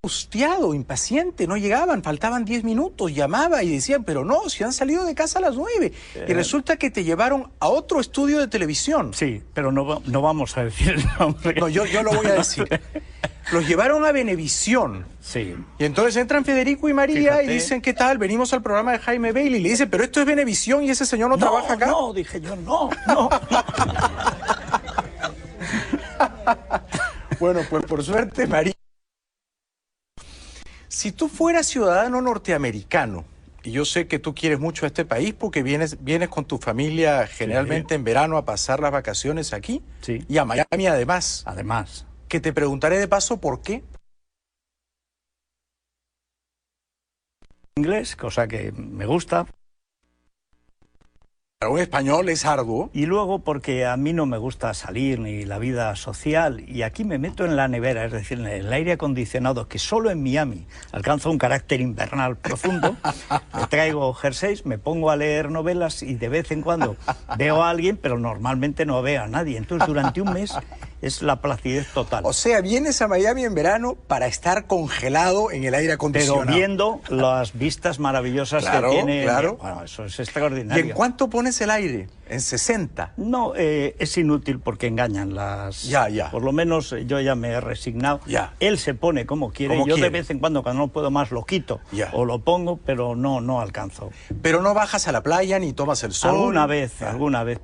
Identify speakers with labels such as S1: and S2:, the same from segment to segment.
S1: angustiado, impaciente, no llegaban, faltaban 10 minutos, llamaba y decían, pero no, si han salido de casa a las 9. Y resulta que te llevaron a otro estudio de televisión.
S2: Sí, pero no vamos a decir el nombre.
S1: No, yo lo voy a decir. Los llevaron a Venevisión.
S2: Sí.
S1: Y entonces entran Federico y María.
S2: Fíjate.
S1: Y dicen, ¿qué tal? Venimos al programa de Jaime Bailey. Y le dicen, pero esto es Venevisión y ese señor no trabaja acá.
S2: No, dije yo, no.
S1: Bueno, pues por suerte, María. Si tú fueras ciudadano norteamericano, y yo sé que tú quieres mucho a este país porque vienes con tu familia generalmente en verano a pasar las vacaciones aquí,
S2: Sí.
S1: Y a Miami además,
S2: Además.
S1: que te preguntaré de paso por qué.
S2: Inglés, cosa que me gusta.
S1: Para un español es arduo.
S2: Y luego porque a mí no me gusta salir ni la vida social. Y aquí me meto en la nevera, es decir, en el aire acondicionado, que solo en Miami alcanza un carácter invernal profundo. Me traigo jerseys, me pongo a leer novelas y de vez en cuando veo a alguien, pero normalmente no veo a nadie. Entonces durante un mes es la placidez total.
S1: O sea, vienes a Miami en verano para estar congelado en el aire acondicionado.
S2: Pero viendo las vistas maravillosas
S1: Claro,
S2: que tiene.
S1: claro.
S2: Bueno, eso es
S1: ¿Y
S2: extraordinario.
S1: en cuánto pones el aire? ¿En 60?
S2: No, es inútil porque engañan las...
S1: Ya.
S2: Por lo menos yo ya me he resignado.
S1: Ya.
S2: Él se pone como quiere.
S1: Como
S2: Yo
S1: quiere.
S2: de vez en cuando no puedo más, lo quito.
S1: Ya.
S2: O lo pongo, pero no alcanzo.
S1: Pero no bajas a la playa ni tomas el sol.
S2: Alguna vez.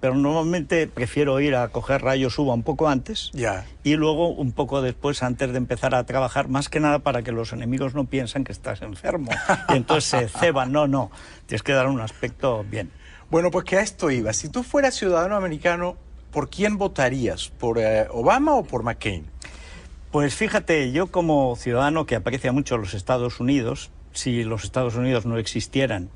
S2: Pero normalmente prefiero ir a coger rayos uva un poco antes.
S1: Ya.
S2: Y luego un poco después, antes de empezar a trabajar, más que nada para que los enemigos no piensen que estás enfermo. Y entonces se ceban. No. Tienes que dar un aspecto bien.
S1: Bueno, pues que a esto iba. Si tú fueras ciudadano americano, ¿por quién votarías? ¿Por Obama o por McCain?
S2: Pues fíjate, yo como ciudadano que aprecia mucho los Estados Unidos, si los Estados Unidos no existieran,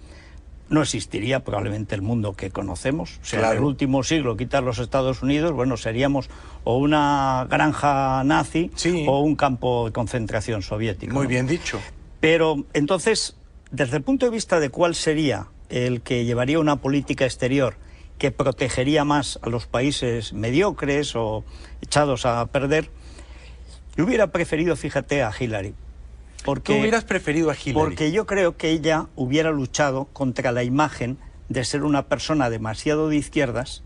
S2: no existiría probablemente el mundo que conocemos. O sea,
S1: Claro.
S2: en el último siglo, quitar los Estados Unidos, bueno, seríamos o una granja nazi
S1: Sí.
S2: o un campo de concentración soviético.
S1: Muy
S2: ¿no?
S1: bien dicho.
S2: Pero entonces, desde el punto de vista de cuál sería el que llevaría una política exterior que protegería más a los países mediocres o echados a perder, yo hubiera preferido, fíjate, a Hillary. Porque,
S1: ¿Tú hubieras preferido a Hillary?
S2: Porque yo creo que ella hubiera luchado contra la imagen de ser una persona demasiado de izquierdas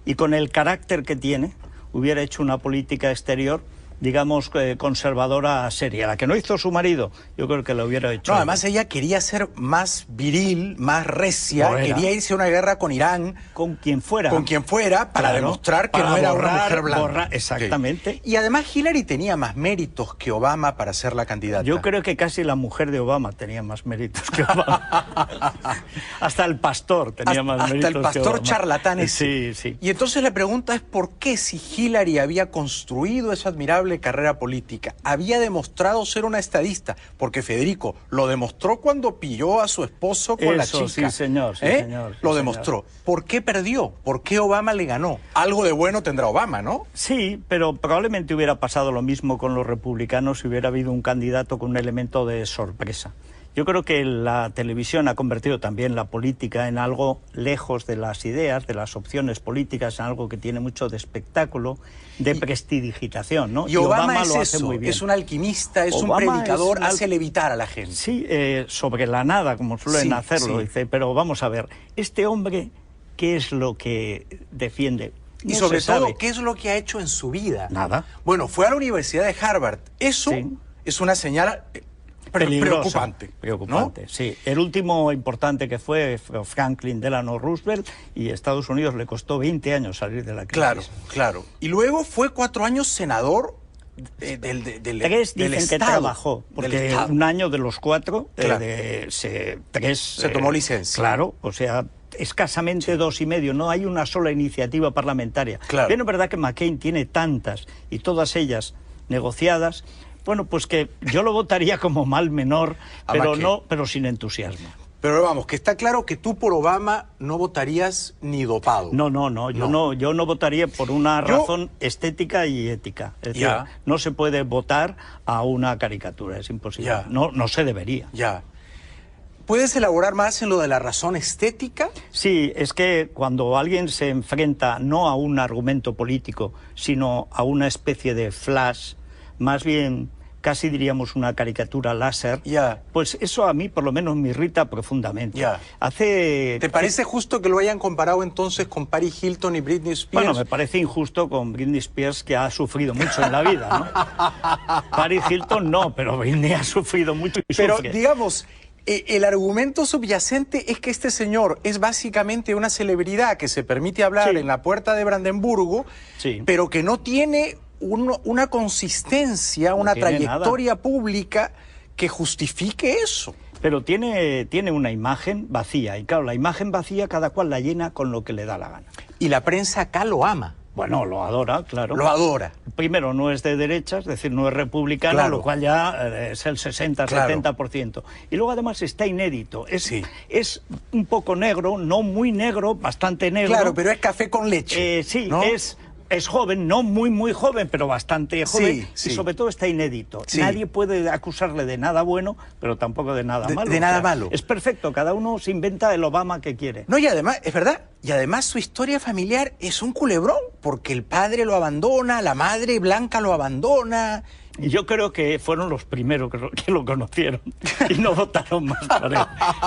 S2: y con el carácter que tiene hubiera hecho una política exterior, digamos, conservadora seria. La que no hizo su marido, yo creo que lo hubiera hecho.
S1: No, además ella quería ser más viril, más recia,
S2: Lo era.
S1: quería irse a una guerra con Irán,
S2: Con quien fuera.
S1: para
S2: Claro,
S1: demostrar que
S2: para
S1: no era
S2: borrar,
S1: una mujer blanca.
S2: borrar, exactamente.
S1: Sí. Y además Hillary tenía más méritos que Obama para ser la candidata.
S2: Yo creo que casi la mujer de Obama tenía más méritos que Obama. Hasta el pastor tenía más méritos que Obama.
S1: Hasta el pastor charlatán ese.
S2: Sí.
S1: Y entonces la pregunta es ¿por qué si Hillary había construido esa admirable carrera política, había demostrado ser una estadista? Porque Federico lo demostró cuando pilló a su esposo con la
S2: Eso,
S1: chica.
S2: sí, señor, sí, señor, sí,
S1: Lo
S2: señor.
S1: demostró. ¿Por qué perdió? ¿Por qué Obama le ganó? Algo de bueno tendrá Obama, ¿no?
S2: Sí, pero probablemente hubiera pasado lo mismo con los republicanos si hubiera habido un candidato con un elemento de sorpresa. Yo creo que la televisión ha convertido también la política en algo lejos de las ideas, de las opciones políticas, en algo que tiene mucho de espectáculo, de prestidigitación, ¿no?
S1: Y Obama es
S2: lo hace
S1: eso,
S2: muy bien.
S1: es un alquimista, es
S2: Obama
S1: un predicador,
S2: es un
S1: hace levitar a la gente.
S2: Sí, sobre la nada, como suelen
S1: Sí,
S2: hacerlo.
S1: sí.
S2: Dice, pero vamos a ver, este hombre, ¿qué es lo que defiende?
S1: Y
S2: No
S1: sobre
S2: se
S1: todo,
S2: sabe.
S1: ¿qué es lo que ha hecho en su vida?
S2: Nada.
S1: Bueno, fue a la Universidad de Harvard. Eso
S2: Sí.
S1: es una señal
S2: Peligrosa,
S1: preocupante, ¿no?
S2: Sí. El último importante que fue Franklin Delano Roosevelt, y Estados Unidos le costó 20 años salir de la crisis.
S1: Claro. Y luego fue 4 años senador del
S2: Tres dicen
S1: del
S2: que
S1: Estado,
S2: trabajó,
S1: del
S2: porque
S1: Estado.
S2: un año de los 4,
S1: Claro.
S2: tres...
S1: Se tomó licencia.
S2: Claro, o sea, escasamente 2 y medio, no hay una sola iniciativa parlamentaria.
S1: Claro.
S2: Bien, es verdad que McCain tiene tantas, y todas ellas negociadas. Bueno, pues que yo lo votaría como mal menor,
S1: A
S2: pero
S1: McCain.
S2: pero sin entusiasmo.
S1: Pero vamos, que está claro que tú por Obama no votarías ni dopado.
S2: No, yo no votaría por una
S1: Yo-
S2: razón estética y ética. Es decir,
S1: Ya.
S2: no se puede votar a una caricatura, es imposible.
S1: Ya.
S2: No se debería.
S1: Ya. ¿Puedes elaborar más en lo de la razón estética?
S2: Sí, es que cuando alguien se enfrenta no a un argumento político, sino a una especie de flash, más bien casi diríamos una caricatura láser,
S1: Ya.
S2: pues eso a mí por lo menos me irrita profundamente.
S1: Ya. ¿Te parece justo que lo hayan comparado entonces con Paris Hilton y Britney Spears?
S2: Bueno, me parece injusto con Britney Spears, que ha sufrido mucho en la vida, ¿no? Paris Hilton no, pero Britney ha sufrido mucho y
S1: Pero,
S2: sufre.
S1: digamos, el argumento subyacente es que este señor es básicamente una celebridad que se permite hablar
S2: Sí.
S1: en la puerta de Brandenburgo,
S2: Sí.
S1: pero que no tiene una consistencia, una
S2: tiene
S1: trayectoria pública que justifique eso.
S2: Pero tiene una imagen vacía, y claro, la imagen vacía cada cual la llena con lo que le da la gana.
S1: Y la prensa acá lo ama,
S2: Bueno, lo adora, claro.
S1: lo adora.
S2: Primero, no es de derecha, es decir, no es republicano,
S1: Claro.
S2: lo cual ya es el 60-70%. Y luego además está inédito.
S1: Sí.
S2: Es un poco negro, no muy negro, bastante negro.
S1: Claro, pero es café con leche.
S2: Sí,
S1: ¿no?
S2: es joven, no muy joven, pero bastante joven.
S1: Sí.
S2: Y sobre todo está inédito.
S1: Sí.
S2: Nadie puede acusarle de nada bueno, pero tampoco de nada malo.
S1: De nada malo.
S2: Es perfecto, cada uno se inventa el Obama que quiere.
S1: No, y además, es verdad, y además su historia familiar es un culebrón, porque el padre lo abandona, la madre Blanca lo abandona.
S2: Y yo creo que fueron los primeros que lo conocieron y no votaron más por él.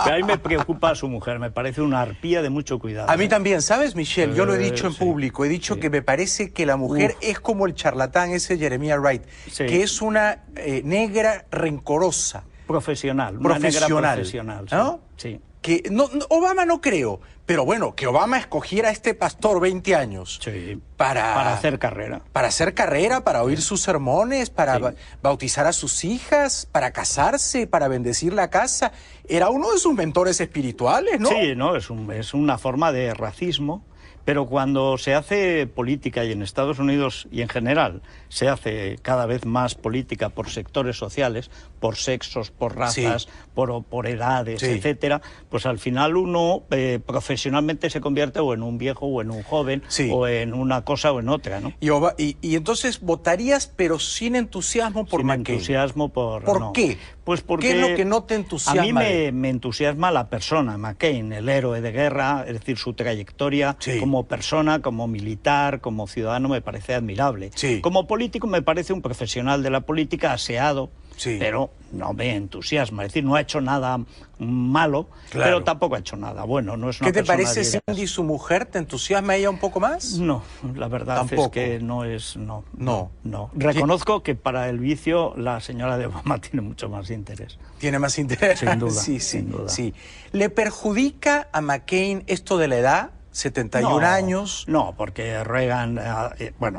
S2: Pero a mí me preocupa a su mujer, me parece una arpía de mucho cuidado.
S1: A mí también, ¿sabes, Michelle? Yo lo he dicho en
S2: Sí,
S1: público, he dicho
S2: sí.
S1: que me parece que la mujer es como el charlatán ese Jeremiah Wright,
S2: Sí.
S1: que es una negra rencorosa,
S2: Profesional, una negra profesional. Sí.
S1: ¿no?
S2: Sí.
S1: Que Obama no creo, pero bueno, que Obama escogiera a este pastor 20 años
S2: Sí.
S1: para
S2: hacer carrera.
S1: Para hacer carrera, para oír sus sermones, para
S2: Sí.
S1: bautizar a sus hijas, para casarse, para bendecir la casa. Era uno de sus mentores espirituales, ¿no?
S2: Sí, no, es una forma de racismo, pero cuando se hace política, y en Estados Unidos y en general se hace cada vez más política por sectores sociales, por sexos, por razas,
S1: Sí.
S2: por edades,
S1: Sí.
S2: etcétera, pues al final uno profesionalmente se convierte o en un viejo o en un joven,
S1: Sí.
S2: o en una cosa o en otra, ¿no?
S1: Y entonces votarías, pero sin entusiasmo por
S2: Sin
S1: McCain.
S2: entusiasmo por...
S1: ¿Por
S2: no.
S1: qué?
S2: Pues porque...
S1: ¿Qué es lo que no te entusiasma
S2: A mí
S1: de él?
S2: me entusiasma la persona, McCain, el héroe de guerra, es decir, su trayectoria
S1: Sí.
S2: como persona, como militar, como ciudadano, me parece admirable.
S1: Sí.
S2: Como político me parece un profesional de la política aseado,
S1: Sí.
S2: pero no me entusiasma. Es decir, no ha hecho nada malo,
S1: Claro.
S2: pero tampoco ha hecho nada bueno. No es una
S1: ¿Qué te
S2: persona
S1: parece
S2: de ideas.
S1: Cindy, su mujer? ¿Te entusiasma ella un poco más?
S2: No, la verdad
S1: Tampoco.
S2: es que no es... No.
S1: No.
S2: Reconozco que para el vicio la señora de Obama tiene mucho más interés.
S1: Tiene más interés.
S2: Sin duda,
S1: Sí.
S2: sin duda.
S1: Sí. ¿Le perjudica a McCain esto de la edad? 71 años.
S2: No, porque Reagan,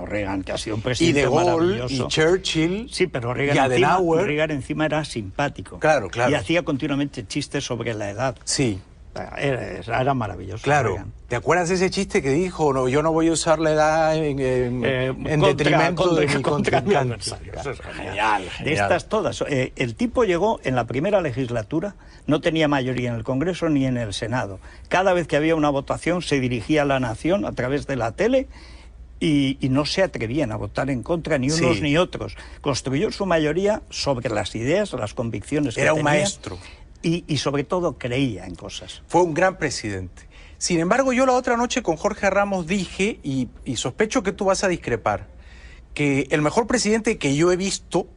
S2: Reagan, que ha sido un
S1: Y
S2: presidente
S1: De Gaulle,
S2: maravilloso.
S1: y Churchill,
S2: Sí, pero
S1: y
S2: Reagan
S1: Adenauer.
S2: encima era simpático.
S1: Claro.
S2: Y hacía continuamente chistes sobre la edad.
S1: Sí,
S2: Era maravilloso.
S1: claro.
S2: Reagan.
S1: ¿Te acuerdas de ese chiste que dijo, no, yo no voy a usar la edad en detrimento de mi
S2: contra mi
S1: contrincante?
S2: adversario? Eso es
S1: Genial,
S2: De
S1: genial.
S2: estas todas. El tipo llegó en la primera legislatura, no tenía mayoría en el Congreso ni en el Senado. Cada vez que había una votación se dirigía a la nación a través de la tele y no se atrevían a votar en contra ni unos
S1: Sí.
S2: ni otros. Construyó su mayoría sobre las ideas, las convicciones que
S1: Era un
S2: tenía,
S1: maestro.
S2: y sobre todo creía en cosas.
S1: Fue un gran presidente. Sin embargo, yo la otra noche con Jorge Ramos dije, y sospecho que tú vas a discrepar, que el mejor presidente que yo he visto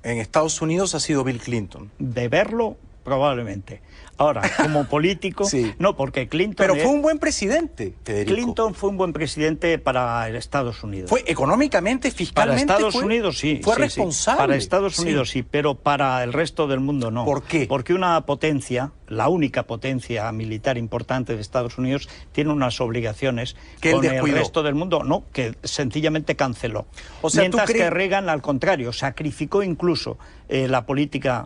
S1: en Estados Unidos ha sido Bill Clinton.
S2: De verlo, probablemente. Ahora, como político,
S1: Sí.
S2: no, porque Clinton...
S1: Pero fue un buen presidente, Federico.
S2: Clinton fue un buen presidente para Estados Unidos.
S1: Fue económicamente,
S2: para
S1: fiscalmente.
S2: Estados Unidos sí.
S1: Fue
S2: sí, sí.
S1: responsable.
S2: Para Estados Unidos sí, pero para el resto del mundo no.
S1: ¿Por qué?
S2: Porque una potencia, la única potencia militar importante de Estados Unidos, tiene unas obligaciones
S1: Que él
S2: con el
S1: descuidó.
S2: resto del mundo, no, que sencillamente canceló.
S1: O sea, ¿tú
S2: mientras
S1: crees-
S2: que Reagan, al contrario, sacrificó incluso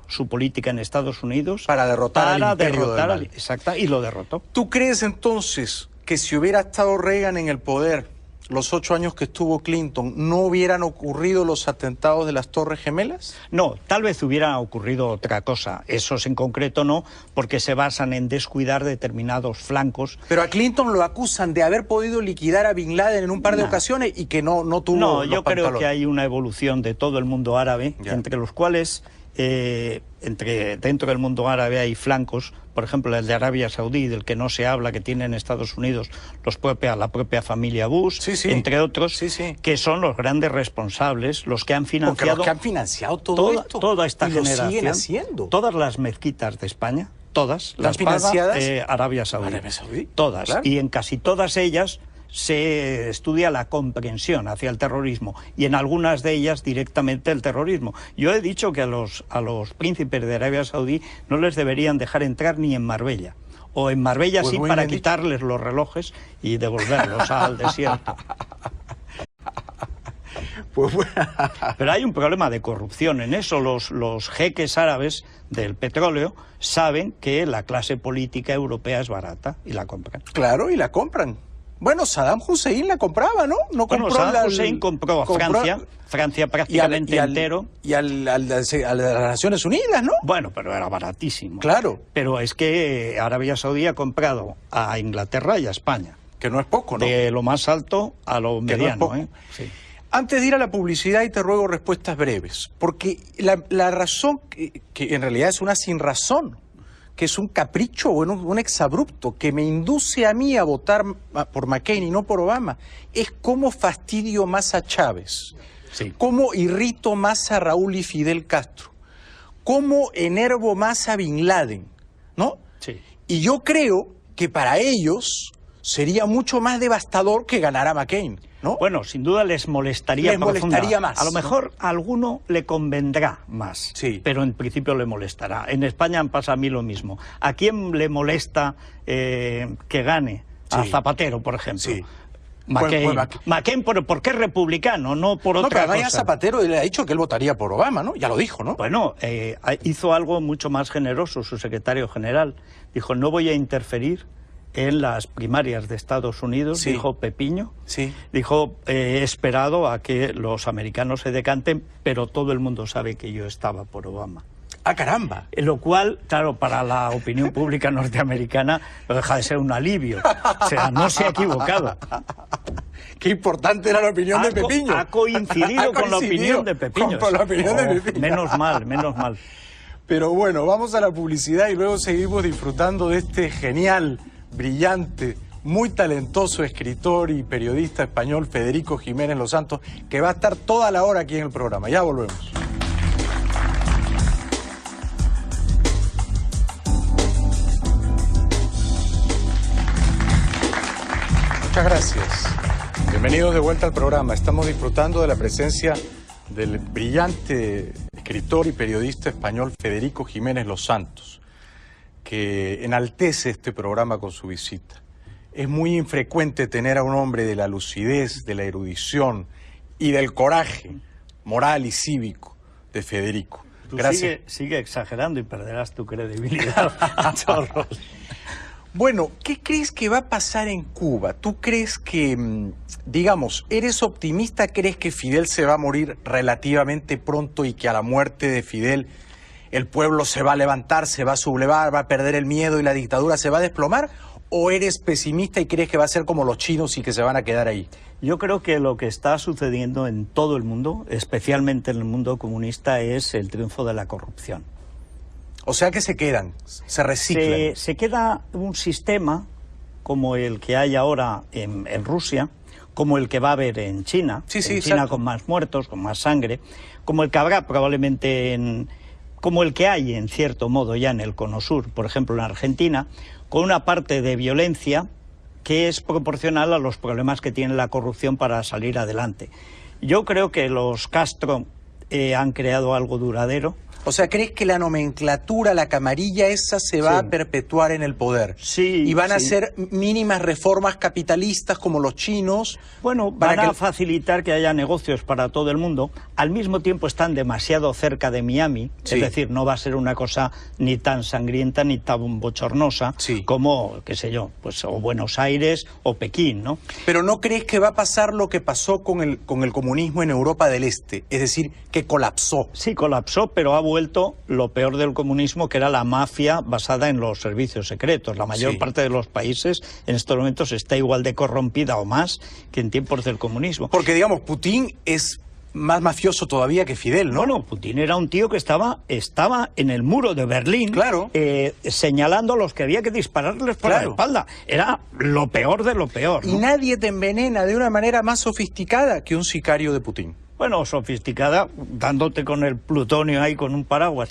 S2: su política en Estados Unidos
S1: Para derrotar al imperio del mal.
S2: Exacto, y lo derrotó.
S1: ¿Tú crees entonces que si hubiera estado Reagan en el poder los 8 años que estuvo Clinton, no hubieran ocurrido los atentados de las Torres Gemelas?
S2: No, tal vez hubiera ocurrido otra cosa. Esos en concreto no, porque se basan en descuidar determinados flancos.
S1: Pero a Clinton lo acusan de haber podido liquidar a Bin Laden en un par de ocasiones y que no tuvo
S2: No,
S1: los
S2: yo creo
S1: pantalones.
S2: que hay una evolución de todo el mundo árabe,
S1: Ya.
S2: entre los cuales dentro del mundo árabe hay flancos, por ejemplo el de Arabia Saudí, del que no se habla, que tiene en Estados Unidos la propia familia Bush, entre otros, que son los grandes responsables, los que han financiado, toda esta generación, todas las mezquitas de España, todas las paga Arabia Saudí, todas, claro. Y en casi todas ellas se estudia la comprensión hacia el terrorismo y en algunas de ellas directamente el terrorismo. Yo he dicho que a los príncipes de Arabia Saudí no les deberían dejar entrar ni en Marbella, o en Marbella pues sí, para quitarles los relojes y devolverlos al desierto. Pues bueno. Pero hay un problema de corrupción en eso. Los jeques árabes del petróleo saben que la clase política europea es barata y la compran.
S1: Claro, y la compran. Bueno, Saddam Hussein la compraba, ¿no?
S2: Saddam Hussein compró a Francia prácticamente entero.
S1: Y a las Naciones Unidas, ¿no?
S2: Bueno, pero era baratísimo.
S1: Claro.
S2: Pero es que Arabia Saudí ha comprado a Inglaterra y a España.
S1: Que no es poco, ¿no?
S2: De lo más alto a lo mediano, ¿eh?
S1: Sí. Antes de ir a la publicidad, y te ruego respuestas breves, porque la razón, que en realidad es una sinrazón, que es un capricho o un exabrupto que me induce a mí a votar por McCain y no por Obama, es cómo fastidio más a Chávez, cómo irrito más a Raúl y Fidel Castro, cómo enervo más a Bin Laden, ¿no?
S2: Sí.
S1: Y yo creo que para ellos sería mucho más devastador que ganara McCain, ¿no?
S2: Bueno, sin duda les molestaría más. A lo mejor a alguno le convendrá más, pero en principio le molestará. En España pasa a mí lo mismo. ¿A quién le molesta que gane? A Zapatero, por ejemplo.
S1: Sí.
S2: McCain, ¿por qué es republicano? No por otra cosa.
S1: No, Zapatero le ha dicho que él votaría por Obama, ¿no? Ya lo dijo, ¿no?
S2: Bueno, hizo algo mucho más generoso su secretario general. Dijo, no voy a interferir en las primarias de Estados Unidos, dijo Pepiño, dijo, he esperado a que los americanos se decanten, pero todo el mundo sabe que yo estaba por Obama.
S1: ¡Ah, caramba!
S2: Lo cual, claro, para la opinión pública norteamericana no deja de ser un alivio. O sea, no se ha equivocado.
S1: Qué importante era la opinión de Pepiño.
S2: Ha coincidido con la opinión de Pepiño.
S1: Con la opinión de Pepiño.
S2: Menos mal.
S1: Pero bueno, vamos a la publicidad y luego seguimos disfrutando de este genial, brillante, muy talentoso escritor y periodista español Federico Jiménez Los Santos, que va a estar toda la hora aquí en el programa. Ya volvemos. Muchas gracias. Bienvenidos de vuelta al programa. Estamos disfrutando de la presencia del brillante escritor y periodista español Federico Jiménez Los Santos, que enaltece este programa con su visita. Es muy infrecuente tener a un hombre de la lucidez, de la erudición y del coraje moral y cívico de Federico.
S2: Gracias. Sigue exagerando y perderás tu credibilidad. Chorros.
S1: Bueno, ¿qué crees que va a pasar en Cuba? ¿Tú crees que, digamos, eres optimista, crees que Fidel se va a morir relativamente pronto y que a la muerte de Fidel el pueblo se va a levantar, se va a sublevar, va a perder el miedo y la dictadura se va a desplomar? ¿O eres pesimista y crees que va a ser como los chinos y que se van a quedar ahí?
S2: Yo creo que lo que está sucediendo en todo el mundo, especialmente en el mundo comunista, es el triunfo de la corrupción.
S1: O sea que se quedan, se reciclan.
S2: Se queda un sistema como el que hay ahora en Rusia, como el que va a haber en China, en China con más muertos, con más sangre, como el que habrá probablemente como el que hay en cierto modo ya en el Cono Sur, por ejemplo en Argentina, con una parte de violencia que es proporcional a los problemas que tiene la corrupción para salir adelante. Yo creo que los Castro han creado algo duradero.
S1: O sea, ¿crees que la nomenclatura, la camarilla esa se va a perpetuar en el poder?
S2: Sí.
S1: ¿Y van a hacer mínimas reformas capitalistas como los chinos?
S2: Bueno, van a facilitar que haya negocios para todo el mundo. Al mismo tiempo están demasiado cerca de Miami, es decir, no va a ser una cosa ni tan sangrienta ni tan bochornosa como, qué sé yo, pues o Buenos Aires o Pekín, ¿no?
S1: Pero ¿no crees que va a pasar lo que pasó con el comunismo en Europa del Este? Es decir, que colapsó.
S2: Sí, colapsó, pero ha vuelto lo peor del comunismo, que era la mafia basada en los servicios secretos. La mayor parte de los países en estos momentos está igual de corrompida o más que en tiempos del comunismo.
S1: Porque, digamos, Putin es más mafioso todavía que Fidel, ¿no?
S2: Bueno, Putin era un tío que estaba en el muro de Berlín,
S1: claro,
S2: señalando a los que había que dispararles por la espalda. Era lo peor de lo peor, ¿no?
S1: Y nadie te envenena de una manera más sofisticada que un sicario de Putin.
S2: Bueno, sofisticada, dándote con el plutonio ahí con un paraguas.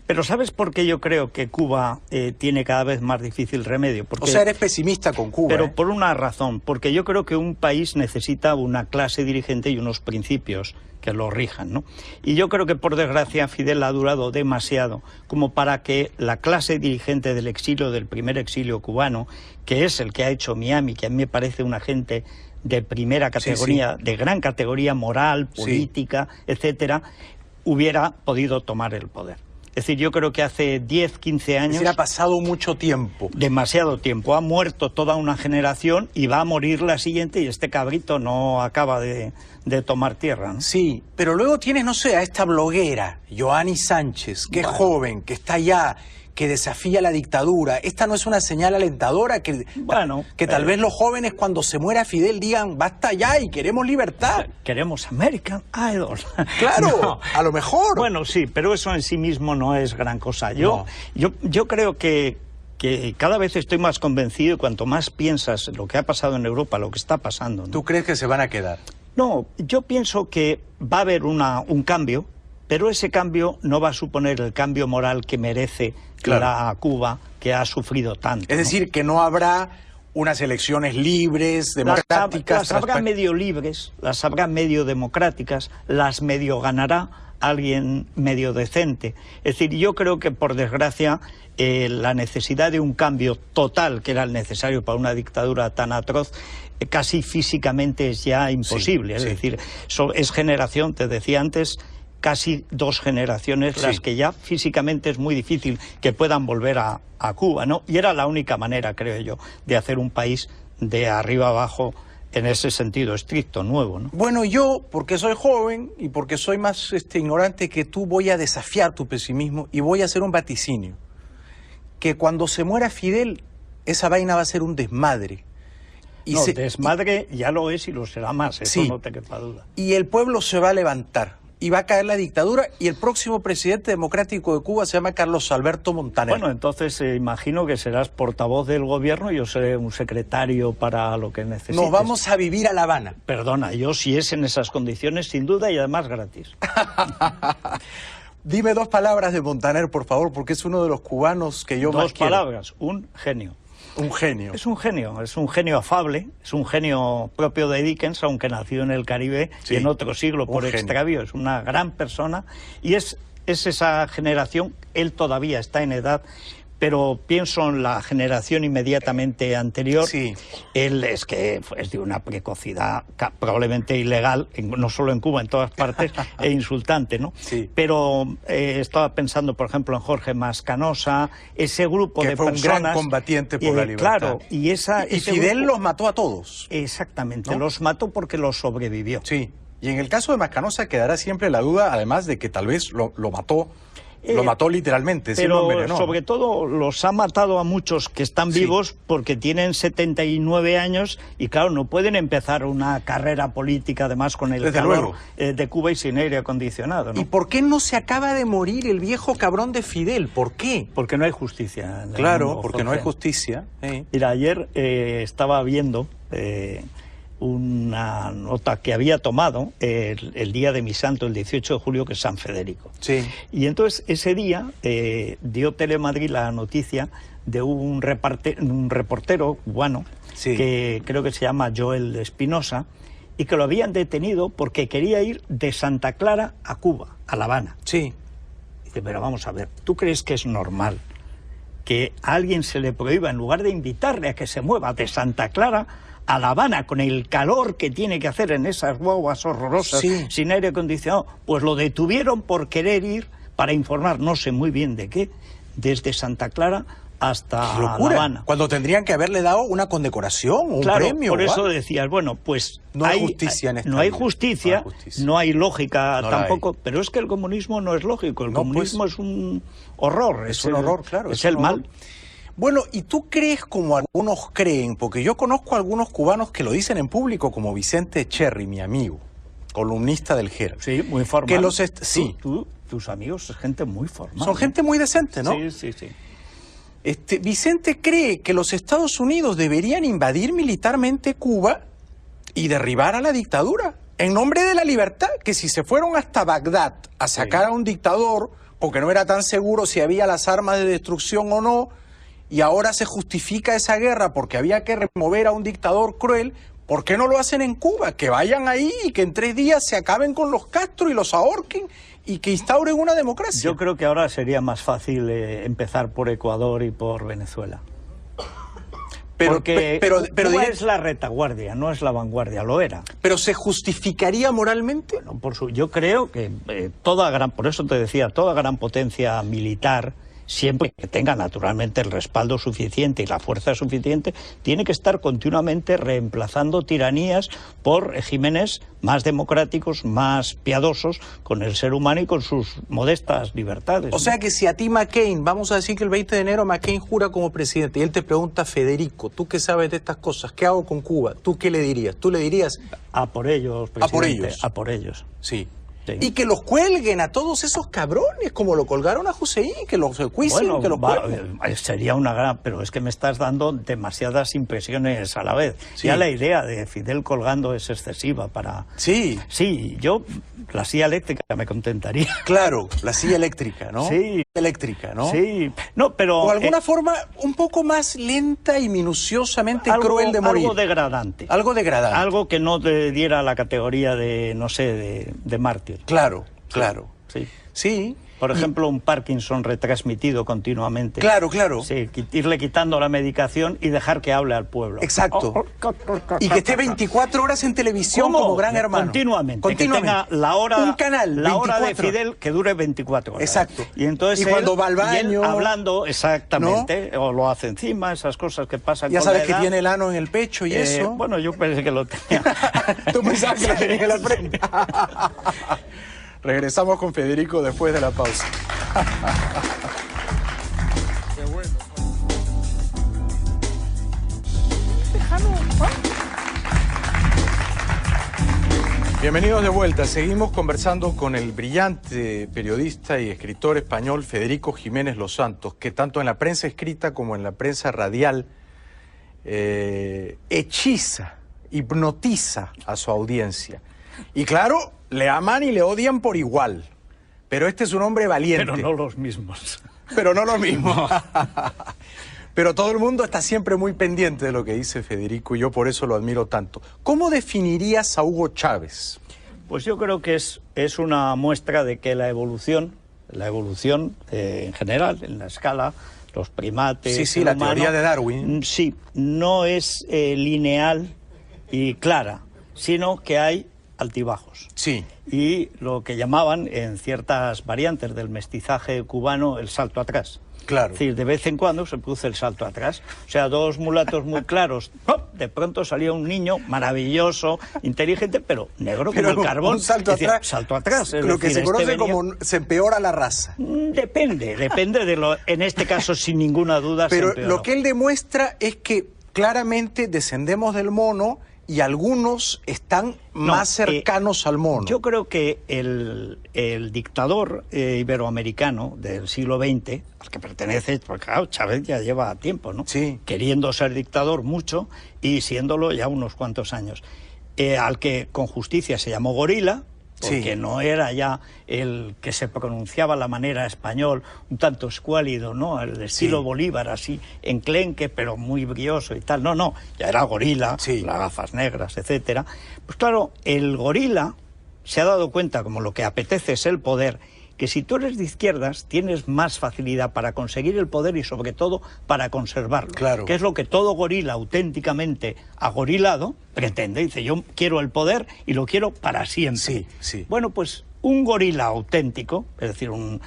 S2: Pero ¿sabes por qué yo creo que Cuba tiene cada vez más difícil remedio? Porque,
S1: o sea, eres pesimista con Cuba.
S2: Pero por una razón, porque yo creo que un país necesita una clase dirigente y unos principios que lo rijan, ¿no? Y yo creo que, por desgracia, Fidel ha durado demasiado como para que la clase dirigente del exilio, del primer exilio cubano, que es el que ha hecho Miami, que a mí me parece una gente de primera categoría, de gran categoría moral, política, etcétera, hubiera podido tomar el poder. Es decir, yo creo que hace 10, 15 años... Es decir,
S1: ha pasado mucho tiempo.
S2: Demasiado tiempo. Ha muerto toda una generación y va a morir la siguiente, y este cabrito no acaba de tomar tierra, ¿no?
S1: Sí, pero luego tienes, no sé, a esta bloguera, Yoani Sánchez, que es joven, que está allá, que desafía la dictadura. ¿Esta no es una señal alentadora que tal vez los jóvenes, cuando se muera Fidel, digan, basta ya y queremos libertad?
S2: Queremos American Idol.
S1: Claro, no, a lo mejor.
S2: Bueno, sí, pero eso en sí mismo no es gran cosa. Yo creo que cada vez estoy más convencido, y cuanto más piensas lo que ha pasado en Europa, lo que está pasando, ¿no?
S1: ¿Tú crees que se van a quedar?
S2: No, yo pienso que va a haber un cambio, pero ese cambio no va a suponer el cambio moral que merece la Cuba, que ha sufrido tanto.
S1: Es decir, que no habrá unas elecciones libres, democráticas.
S2: Las habrá medio libres, las habrá medio democráticas, las medio ganará alguien medio decente. Es decir, yo creo que, por desgracia, la necesidad de un cambio total, que era el necesario para una dictadura tan atroz, casi físicamente es ya imposible. Es decir, es generación, te decía antes, casi 2 generaciones las que ya físicamente es muy difícil que puedan volver a Cuba, ¿no? Y era la única manera, creo yo, de hacer un país de arriba abajo en ese sentido estricto, nuevo, ¿no?
S1: Bueno, yo, porque soy joven y porque soy más ignorante que tú, voy a desafiar tu pesimismo y voy a hacer un vaticinio. Que cuando se muera Fidel, esa vaina va a ser un desmadre.
S2: Desmadre ya lo es y lo será más, eso no te quepa duda.
S1: Y el pueblo se va a levantar. Y va a caer la dictadura, y el próximo presidente democrático de Cuba se llama Carlos Alberto Montaner.
S2: Bueno, entonces imagino que serás portavoz del gobierno y yo seré un secretario para lo que necesites.
S1: Nos vamos a vivir a La Habana.
S2: Perdona, yo si es en esas condiciones, sin duda, y además gratis.
S1: Dime 2 palabras de Montaner, por favor, porque es uno de los cubanos que yo más quiero.
S2: 2 palabras, un genio.
S1: Un genio.
S2: Es un genio afable, es un genio propio de Dickens, aunque nació en el Caribe y en otro siglo por extravío. Es una gran persona y es esa generación. Él todavía está en edad, pero pienso en la generación inmediatamente anterior. Él es que es de una precocidad probablemente ilegal, no solo en Cuba, en todas partes, e insultante, ¿no? Pero estaba pensando, por ejemplo, en Jorge Mascanosa, ese grupo de personas...
S1: Que fue un gran combatiente por la libertad.
S2: Claro, y
S1: Fidel los mató a todos.
S2: Exactamente, ¿no? Los mató porque los sobrevivió.
S1: Sí, y en el caso de Mascanosa quedará siempre la duda, además de que tal vez lo mató... Lo mató literalmente,
S2: pero sobre todo los ha matado a muchos que están vivos porque tienen 79 años y claro, no pueden empezar una carrera política además con el calor de Cuba y sin aire acondicionado, ¿no?
S1: ¿Y por qué no se acaba de morir el viejo cabrón de Fidel? ¿Por qué?
S2: Porque no hay justicia.
S1: Claro, porque no hay justicia.
S2: Mira, ayer estaba viendo... una nota que había tomado el día de mi santo, el 18 de julio, que es San Federico. Y entonces ese día dio Telemadrid la noticia de un reportero cubano que creo que se llama Joel Espinosa, y que lo habían detenido porque quería ir de Santa Clara a Cuba, a La Habana. Dice, pero vamos a ver, ¿tú crees que es normal que a alguien se le prohíba, en lugar de invitarle a que se mueva de Santa Clara a La Habana, con el calor que tiene que hacer en esas guaguas horrorosas, sin aire acondicionado? Pues lo detuvieron por querer ir para informar, no sé muy bien de qué, desde Santa Clara hasta La Habana.
S1: Cuando tendrían que haberle dado una condecoración o un premio.
S2: Por eso decías, bueno, pues
S1: no hay justicia en esta
S2: no hay justicia, no hay lógica tampoco, pero es que el comunismo no es lógico, el comunismo es un horror.
S1: Es un horror, claro.
S2: Es el mal.
S1: Bueno, ¿y tú crees como algunos creen? Porque yo conozco a algunos cubanos que lo dicen en público, como Vicente Cherry, mi amigo, columnista del Herald.
S2: Sí, muy formal.
S1: Que sí.
S2: Tus amigos es gente muy formal.
S1: Son gente muy decente, ¿no?
S2: Sí.
S1: Vicente cree que los Estados Unidos deberían invadir militarmente Cuba y derribar a la dictadura en nombre de la libertad, que si se fueron hasta Bagdad a sacar a un dictador, porque no era tan seguro si había las armas de destrucción o no, y ahora se justifica esa guerra porque había que remover a un dictador cruel, ¿por qué no lo hacen en Cuba? Que vayan ahí y que en 3 días se acaben con los Castro y los ahorquen y que instauren una democracia.
S2: Yo creo que ahora sería más fácil empezar por Ecuador y por Venezuela. Porque Cuba es la retaguardia, no es la vanguardia, lo era.
S1: ¿Pero se justificaría moralmente?
S2: Bueno, yo creo que por eso te decía, toda gran potencia militar, siempre que tenga naturalmente el respaldo suficiente y la fuerza suficiente, tiene que estar continuamente reemplazando tiranías por regímenes más democráticos, más piadosos con el ser humano y con sus modestas libertades.
S1: O sea que si a ti McCain, vamos a decir que el 20 de enero McCain jura como presidente y él te pregunta, Federico, tú que sabes de estas cosas, ¿qué hago con Cuba? ¿Tú qué le dirías? ¿Tú le dirías?
S2: A por ellos, presidente.
S1: A por ellos.
S2: A por ellos.
S1: Sí. Sí. Y que los cuelguen a todos esos cabrones, como lo colgaron a Hussein, que los juicien, que los cuelguen.
S2: Sería una gran... Pero es que me estás dando demasiadas impresiones a la vez.
S1: Sí.
S2: Ya la idea de Fidel colgando es excesiva para...
S1: Sí.
S2: Sí, yo la silla eléctrica me contentaría.
S1: Claro, la silla eléctrica, ¿no?
S2: Sí.
S1: Eléctrica, ¿no?
S2: Sí. No, pero...
S1: O alguna forma un poco más lenta y minuciosamente cruel de morir.
S2: Algo degradante.
S1: Algo degradante.
S2: Algo que no te diera la categoría de, no sé, de mártir.
S1: Claro, claro.
S2: Sí.
S1: Sí.
S2: Por ejemplo, un Parkinson retransmitido continuamente.
S1: Claro, claro.
S2: Sí, irle quitando la medicación y dejar que hable al pueblo.
S1: Exacto. Y que esté 24 horas en televisión como Gran Hermano.
S2: Continuamente. Que tenga la hora,
S1: un canal,
S2: la hora de Fidel que dure 24 horas.
S1: Exacto.
S2: Y entonces
S1: cuando va al baño...
S2: hablando, exactamente, ¿no? O lo hace encima, esas cosas que pasan
S1: ya
S2: con
S1: sabes
S2: la edad.
S1: Que tiene el ano en el pecho y eso.
S2: Bueno, yo pensé que lo tenía.
S1: Tú pensabas que lo tenía en la frente. Regresamos con Federico después de la pausa. Qué bueno. Bienvenidos de vuelta. Seguimos conversando con el brillante periodista y escritor español Federico Jiménez Los Santos, que tanto en la prensa escrita como en la prensa radial hechiza, hipnotiza a su audiencia. Y claro, le aman y le odian por igual. Pero este es un hombre valiente.
S2: Pero no los mismos.
S1: Pero no lo mismo. Pero todo el mundo está siempre muy pendiente de lo que dice Federico y yo por eso lo admiro tanto. ¿Cómo definirías a Hugo Chávez?
S2: Pues yo creo que es una muestra de que la evolución en general, en la escala, los primates...
S1: Sí, la teoría de Darwin.
S2: Sí, no es lineal y clara, sino que hay altibajos.
S1: Sí.
S2: Y lo que llamaban en ciertas variantes del mestizaje cubano el salto atrás.
S1: Claro.
S2: Es decir, de vez en cuando se produce el salto atrás. O sea, dos mulatos muy claros, ¡pop! De pronto salía un niño maravilloso, inteligente, pero negro como el carbón.
S1: Un salto atrás.
S2: Salto atrás.
S1: Lo que se conoce como se empeora la raza.
S2: Depende de lo... En este caso, sin ninguna duda,
S1: pero
S2: se empeoró.
S1: Lo que él demuestra es que claramente descendemos del mono y algunos están más cercanos al mono.
S2: Yo creo que el dictador iberoamericano del siglo XX, al que pertenece, porque claro, Chávez ya lleva tiempo, ¿no?
S1: Sí.
S2: Queriendo ser dictador mucho y siéndolo ya unos cuantos años. Al que con justicia se llamó gorila, porque sí, no era ya el que se pronunciaba la manera español, un tanto escuálido, ¿no? El estilo Bolívar, así, enclenque, pero muy brioso y tal. No, ya era gorila, las gafas negras, etcétera. Pues claro, el gorila se ha dado cuenta, como lo que apetece es el poder, que si tú eres de izquierdas tienes más facilidad para conseguir el poder y sobre todo para conservarlo.
S1: Claro.
S2: Que es lo que todo gorila auténticamente agorilado pretende. Dice, yo quiero el poder y lo quiero para siempre.
S1: Sí, sí.
S2: Bueno, pues un gorila auténtico, es decir, un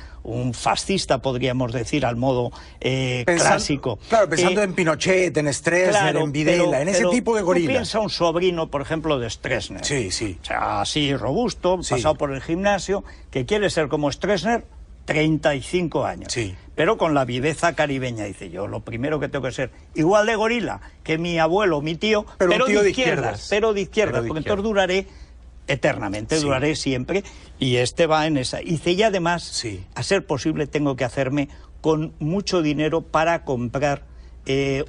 S2: fascista, podríamos decir, al modo clásico.
S1: Claro, pensando en Pinochet, en Stroessner, en Videla, en ese tipo de gorila.
S2: Piensa un sobrino, por ejemplo, de Stroessner.
S1: Sí, sí.
S2: O sea, así robusto, pasado por el gimnasio, que quiere ser como Stroessner, 35 años.
S1: Sí.
S2: Pero con la viveza caribeña. Dice, yo lo primero que tengo que ser igual de gorila que mi abuelo, mi tío, pero de izquierdas. Porque entonces duraré eternamente,
S1: Sí.
S2: duraré siempre, y este va en esa. Dice, y además,
S1: Sí.
S2: a ser posible, tengo que hacerme con mucho dinero para comprar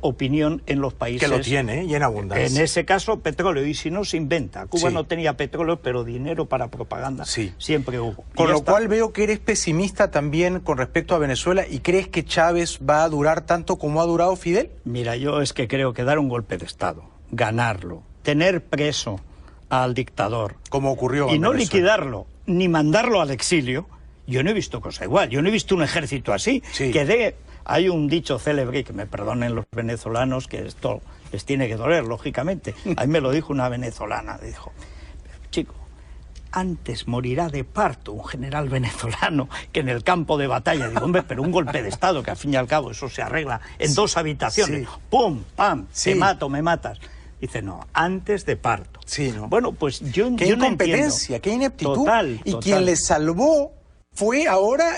S2: opinión en los países.
S1: Que lo tiene, y en abundancia.
S2: En ese caso, petróleo, y si no, se inventa. Cuba
S1: Sí.
S2: no tenía petróleo, pero dinero para propaganda
S1: Sí.
S2: siempre hubo.
S1: Con
S2: Y
S1: lo
S2: esta-
S1: cual veo que eres pesimista también con respecto a Venezuela y crees que Chávez va a durar tanto como ha durado Fidel.
S2: Mira, yo es que creo que dar un golpe de Estado, ganarlo, tener preso al dictador
S1: Como ocurrió
S2: y
S1: en
S2: no
S1: Venezuela.
S2: liquidarlo, ni mandarlo al exilio, yo no he visto cosa igual. Yo no he visto un ejército así,
S1: Sí.
S2: Hay un dicho célebre, que me perdonen los venezolanos, que esto les tiene que doler, lógicamente. A mí me lo dijo una venezolana, dijo, chico, antes morirá de parto un general venezolano que en el campo de batalla. Digo, hombre, pero un golpe de Estado, que al fin y al cabo eso se arregla en 2 habitaciones.
S1: Sí.
S2: ¡Pum! ¡Pam!
S1: Sí.
S2: Te mato, me matas. Dice, no, antes de parto.
S1: Sí, ¿no?
S2: Bueno, pues yo
S1: Qué
S2: yo no
S1: incompetencia,
S2: entiendo.
S1: qué ineptitud.
S2: Total,
S1: y
S2: total.
S1: quien le salvó fue ahora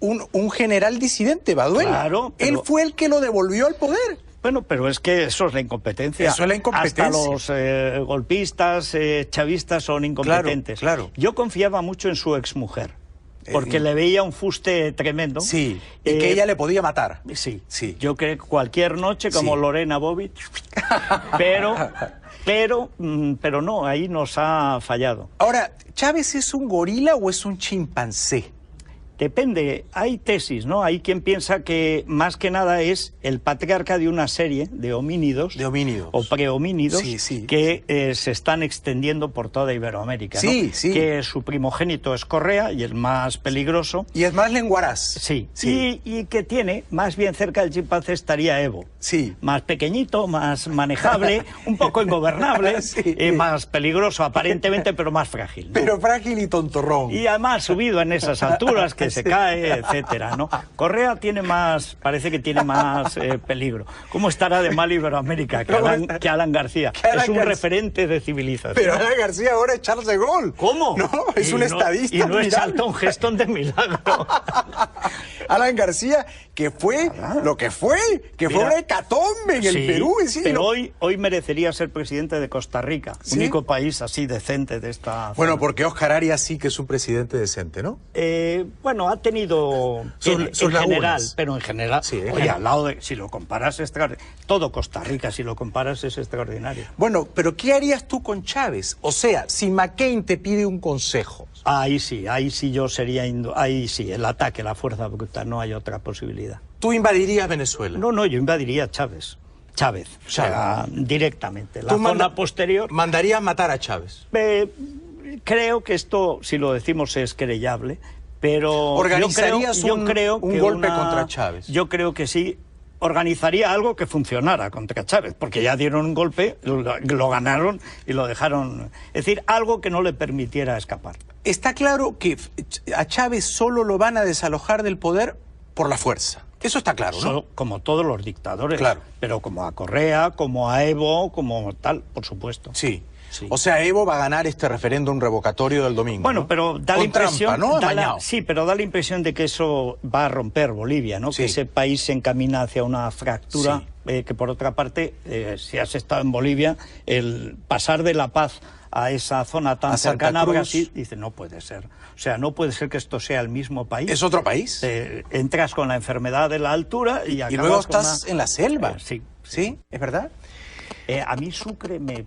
S1: un general disidente, Baduel.
S2: Claro, pero-
S1: Él fue el que lo devolvió al poder.
S2: Bueno, pero es que eso es la incompetencia.
S1: Eso es la incompetencia.
S2: Hasta los golpistas, chavistas son incompetentes.
S1: Claro.
S2: Yo confiaba mucho en su exmujer, porque le veía un fuste tremendo.
S1: Sí, y que ella le podía matar.
S2: Sí,
S1: Sí.
S2: yo creo que cualquier noche, como
S1: Sí.
S2: Lorena Bobbitt, pero no, ahí nos ha fallado.
S1: Ahora, ¿Chávez es un gorila o es un chimpancé?
S2: Depende, hay tesis, ¿no? Hay quien piensa que más que nada es el patriarca de una serie de homínidos.
S1: De homínidos.
S2: O prehomínidos
S1: Sí, sí.
S2: que se están extendiendo por toda Iberoamérica, ¿no?
S1: Sí, sí.
S2: Que su primogénito es Correa y el más peligroso.
S1: Y es más lenguaraz.
S2: Sí,
S1: Sí.
S2: Y que tiene, más bien cerca del chimpancé estaría Evo.
S1: Sí.
S2: Más pequeñito, más manejable, un poco ingobernable,
S1: Sí.
S2: más peligroso aparentemente, pero más frágil, ¿no?
S1: Pero frágil y tontorrón.
S2: Y además subido en esas alturas que se cae, etcétera, ¿no? Correa tiene más, parece que tiene más peligro. ¿Cómo estará de mal Iberoamérica que Alan García?
S1: Alan
S2: Es un
S1: García.
S2: referente de civilización.
S1: Pero Alan García ahora es Charles de Gaulle.
S2: ¿Cómo?
S1: No, es
S2: Y
S1: un
S2: no-
S1: estadista.
S2: Y no es
S1: admirable.
S2: Charlton Heston de milagro.
S1: Alan García, que fue lo que fue, que fue
S2: Mira.
S1: una hecatombe en el
S2: Sí,
S1: Perú. Es decir,
S2: pero
S1: lo-
S2: hoy merecería ser presidente de Costa Rica,
S1: ¿Sí?
S2: único país así decente de esta
S1: Bueno,
S2: zona.
S1: porque Oscar Arias sí que es un presidente decente, ¿no?
S2: Bueno, ha tenido
S1: Sus
S2: en
S1: lagunas.
S2: general, pero en general,
S1: Sí, en
S2: oye,
S1: general.
S2: al lado de, si lo comparas, es extraordinario. Todo Costa Rica, si lo comparas, es extraordinario.
S1: Bueno, pero ¿qué harías tú con Chávez? O sea, si McCain te pide un consejo.
S2: Ahí sí yo sería, ahí sí, el ataque, la fuerza bruta, no hay otra posibilidad.
S1: Tú invadirías Venezuela.
S2: No, yo invadiría Chávez, o sea, directamente. La
S1: Tú
S2: zona posterior.
S1: Mandarías matar a Chávez.
S2: Creo que esto, si lo decimos, es querellable, pero
S1: ¿Organizarías
S2: yo creo
S1: un
S2: que
S1: golpe contra Chávez?
S2: Yo creo que sí. Organizaría algo que funcionara contra Chávez, porque ya dieron un golpe, lo ganaron y lo dejaron. Es decir, algo que no le permitiera escapar.
S1: Está claro que a Chávez solo lo van a desalojar del poder por la fuerza. Eso está claro, ¿no?
S2: Como todos los dictadores.
S1: Claro.
S2: Pero como a Correa, como a Evo, como tal, por supuesto.
S1: Sí.
S2: Sí.
S1: O sea, Evo va a ganar este referéndum revocatorio del domingo.
S2: Bueno,
S1: ¿no?
S2: pero da la
S1: Con
S2: impresión,
S1: trampa, ¿no? Amañado.
S2: sí, pero da la impresión de que eso va a romper Bolivia, ¿no?
S1: Sí.
S2: Que ese país se encamina hacia una fractura, que por otra parte, si has estado en Bolivia, el pasar de La Paz a esa zona tan
S1: A Santa
S2: cercana a
S1: Cruz.
S2: Brasil, dice, no puede ser. O sea, no puede ser que esto sea el mismo país.
S1: ¿Es otro país?
S2: Entras con la enfermedad de la altura y acabas
S1: Y luego
S2: con
S1: estás en la selva.
S2: sí.
S1: ¿Sí? ¿Es verdad?
S2: A mí Sucre me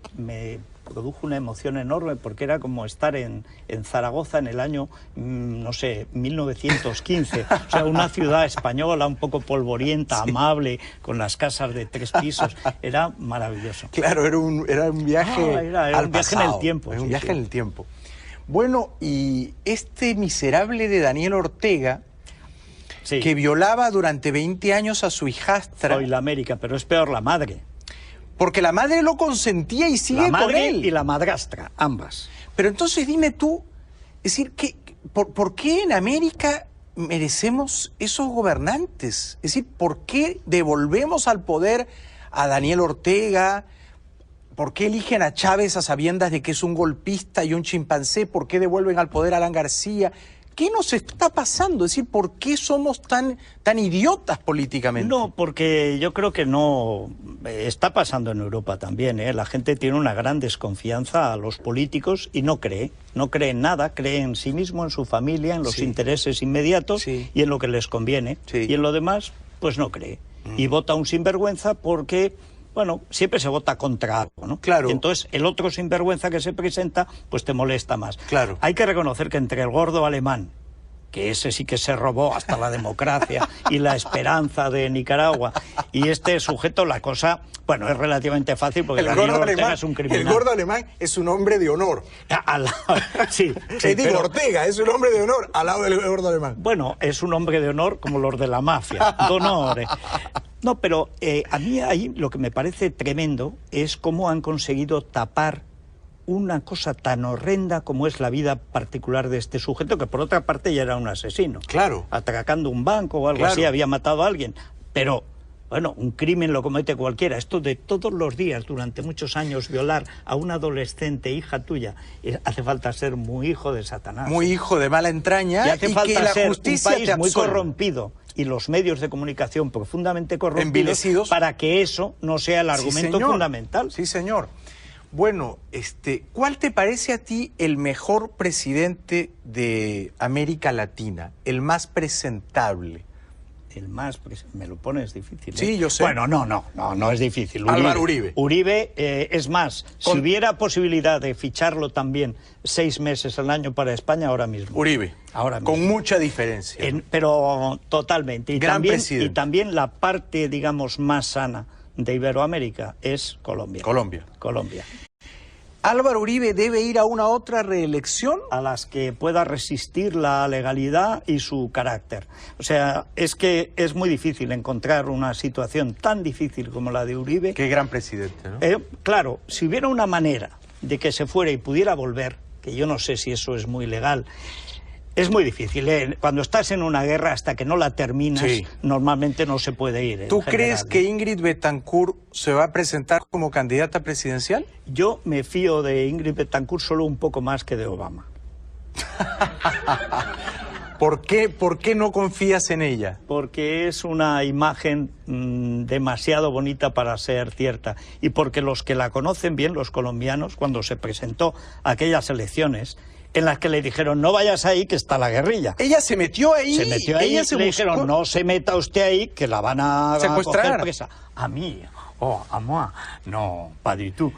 S2: produjo una emoción enorme porque era como estar en Zaragoza en el año, no sé, 1915. O sea, una ciudad española un poco polvorienta, amable, con las casas de 3 pisos. Era maravilloso.
S1: Claro, era un viaje
S2: era
S1: al
S2: un viaje en
S1: pasado.
S2: el tiempo,
S1: Era un
S2: sí,
S1: viaje
S2: sí.
S1: en el tiempo. Bueno, y este miserable de Daniel Ortega,
S2: Sí,
S1: que violaba durante 20 años a su hijastra,
S2: hoy la América, pero es peor la madre.
S1: porque la madre lo consentía y sigue
S2: La
S1: con
S2: madre
S1: él.
S2: y la madrastra, ambas.
S1: Pero entonces dime tú, es decir, ¿por qué en América merecemos esos gobernantes? Es decir, ¿por qué devolvemos al poder a Daniel Ortega? ¿Por qué eligen a Chávez a sabiendas de que es un golpista y un chimpancé? ¿Por qué devuelven al poder a Alan García? ¿Qué nos está pasando? Es decir, ¿por qué somos tan idiotas políticamente?
S2: No, porque yo creo que no está pasando en Europa también, ¿eh? La gente tiene una gran desconfianza a los políticos y no cree en nada, cree en sí mismo, en su familia, en los intereses inmediatos y en lo que les conviene. Y en lo demás, pues no cree. Y vota un sinvergüenza porque, bueno, siempre se vota contra algo, ¿no?
S1: Claro.
S2: Y entonces el otro sinvergüenza que se presenta, pues te molesta más.
S1: Claro.
S2: Hay que reconocer que entre el gordo alemán, que ese sí que se robó hasta la democracia y la esperanza de Nicaragua, y este sujeto, la cosa, bueno, es relativamente fácil porque Daniel Ortega es un criminal.
S1: El gordo alemán es un hombre de honor.
S2: Sí,
S1: digo, Ortega es un hombre de honor al lado del gordo alemán.
S2: Bueno, es un hombre de honor como los de la mafia, d'onore. No, pero a mí ahí lo que me parece tremendo es cómo han conseguido tapar una cosa tan horrenda como es la vida particular de este sujeto, que por otra parte ya era un asesino.
S1: Claro.
S2: Atracando un banco o algo así, había matado a alguien. Pero, bueno, un crimen lo comete cualquiera. Esto de todos los días, durante muchos años, violar a una adolescente hija tuya, hace falta ser muy hijo de Satanás.
S1: Muy hijo de mala entraña.
S2: Y hace falta
S1: que la
S2: ser
S1: justicia
S2: un país muy corrompido y los medios de comunicación profundamente corrompidos,
S1: envilecidos,
S2: para que eso no sea el argumento fundamental.
S1: Sí, señor. Bueno, ¿cuál te parece a ti el mejor presidente de América Latina? El más presentable.
S2: El más, me lo pones difícil, ¿eh?
S1: Sí, yo sé.
S2: Bueno, no es difícil.
S1: Álvaro Uribe.
S2: Uribe, es más, si hubiera posibilidad de ficharlo también 6 meses al año para España, ahora mismo.
S1: Uribe.
S2: Ahora mismo.
S1: Con mucha diferencia.
S2: Pero totalmente. Y
S1: gran presidente.
S2: Y también la parte, digamos, más sana de Iberoamérica es Colombia. Colombia.
S1: ¿Álvaro Uribe debe ir a una otra reelección?
S2: A las que pueda resistir la legalidad y su carácter. O sea, es que es muy difícil encontrar una situación tan difícil como la de Uribe.
S1: Qué gran presidente, ¿no?
S2: Claro, si hubiera una manera de que se fuera y pudiera volver, que yo no sé si eso es muy legal, es muy difícil, ¿eh? Cuando estás en una guerra, hasta que no la terminas, normalmente no se puede ir.
S1: ¿Tú crees que Ingrid Betancourt se va a presentar como candidata presidencial?
S2: Yo me fío de Ingrid Betancourt solo un poco más que de Obama.
S1: ¿Por qué no confías en ella?
S2: Porque es una imagen demasiado bonita para ser cierta. Y porque los que la conocen bien, los colombianos, cuando se presentó a aquellas elecciones en las que le dijeron, no vayas ahí, que está la guerrilla.
S1: Ella se metió ahí.
S2: Se metió ahí y le dijeron, no se meta usted ahí, que la van a coger presa. A mí, a moi, no, pas du tout.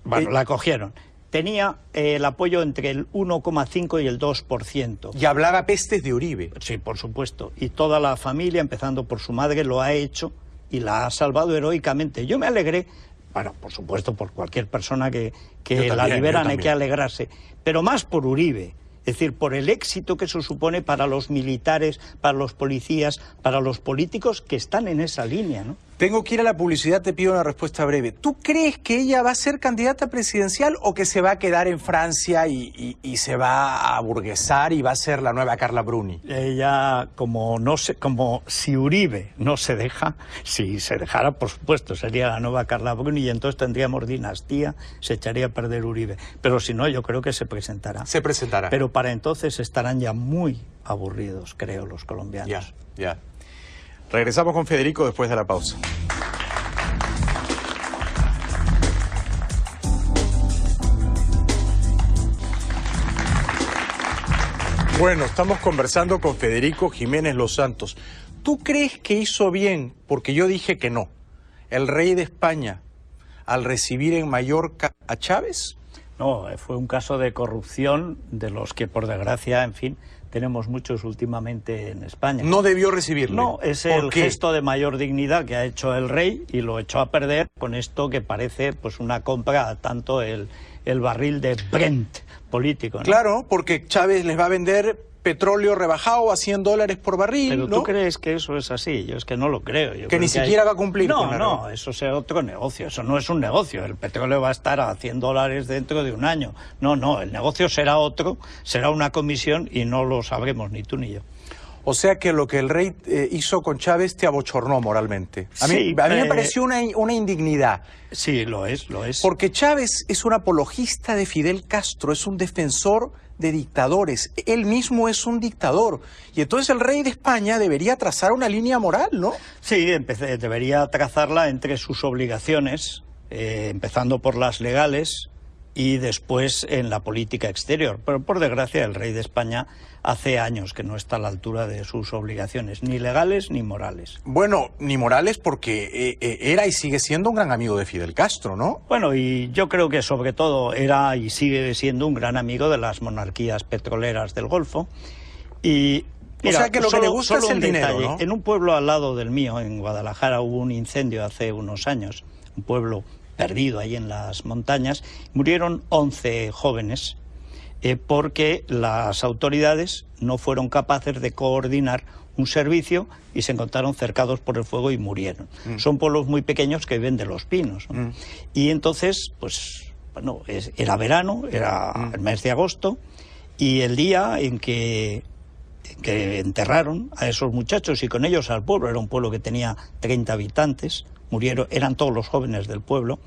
S2: Bueno, la cogieron. Tenía el apoyo entre el 1,5 y el 2%.
S1: Y hablaba pestes de Uribe.
S2: Sí, por supuesto. Y toda la familia, empezando por su madre, lo ha hecho y la ha salvado heroicamente. Yo me alegré. Bueno, por supuesto, por cualquier persona que la liberan hay que alegrarse, pero más por Uribe, es decir, por el éxito que eso supone para los militares, para los policías, para los políticos que están en esa línea, ¿no?
S1: Tengo que ir a la publicidad, te pido una respuesta breve. ¿Tú crees que ella va a ser candidata presidencial o que se va a quedar en Francia y se va a aburguesar y va a ser la nueva Carla Bruni?
S2: Ella, como si Uribe no se deja, si se dejara, por supuesto, sería la nueva Carla Bruni y entonces tendríamos dinastía, se echaría a perder Uribe. Pero si no, yo creo que se presentará.
S1: Se presentará.
S2: Pero para entonces estarán ya muy aburridos, creo, los colombianos.
S1: Ya. Regresamos con Federico después de la pausa. Bueno, estamos conversando con Federico Jiménez Los Santos. ¿Tú crees que hizo bien, porque yo dije que no, el rey de España al recibir en Mallorca a Chávez?
S2: No, fue un caso de corrupción de los que, por desgracia, en fin, tenemos muchos últimamente en España.
S1: ¿No debió recibirle?
S2: No, es el gesto de mayor dignidad que ha hecho el rey y lo echó a perder con esto que parece pues una compra a tanto el barril de Brent político, ¿no?
S1: Claro, porque Chávez les va a vender petróleo rebajado a $100 por barril,
S2: Pero
S1: ¿no?
S2: ¿tú crees que eso es así? Yo es que no lo creo. Yo
S1: que ni siquiera va a cumplir con la
S2: No, eso es otro negocio. Eso no es un negocio. El petróleo va a estar a $100 dentro de un año. No, el negocio será otro, será una comisión y no lo sabremos ni tú ni yo.
S1: O sea que lo que el rey hizo con Chávez te abochornó moralmente. A mí me pareció una indignidad.
S2: Sí, lo es.
S1: Porque Chávez es un apologista de Fidel Castro, es un defensor de dictadores. Él mismo es un dictador. Y entonces el rey de España debería trazar una línea moral, ¿no?
S2: Sí, debería trazarla entre sus obligaciones, empezando por las legales y después en la política exterior. Pero por desgracia el rey de España hace años que no está a la altura de sus obligaciones, ni legales ni morales.
S1: Bueno, ni morales porque era y sigue siendo un gran amigo de Fidel Castro, ¿no?
S2: Bueno, y yo creo que sobre todo era y sigue siendo un gran amigo de las monarquías petroleras del Golfo. Y mira,
S1: o sea que lo que le gusta es el dinero,
S2: detalle,
S1: ¿no?
S2: En un pueblo al lado del mío, en Guadalajara, hubo un incendio hace unos años, un pueblo perdido ahí en las montañas, murieron 11 jóvenes porque las autoridades no fueron capaces de coordinar un servicio y se encontraron cercados por el fuego y murieron. Son pueblos muy pequeños que viven de los pinos, ¿no? Y entonces, pues, bueno, era verano, era el mes de agosto, y el día en que enterraron a esos muchachos y con ellos al pueblo, era un pueblo que tenía 30 habitantes, murieron, eran todos los jóvenes del pueblo.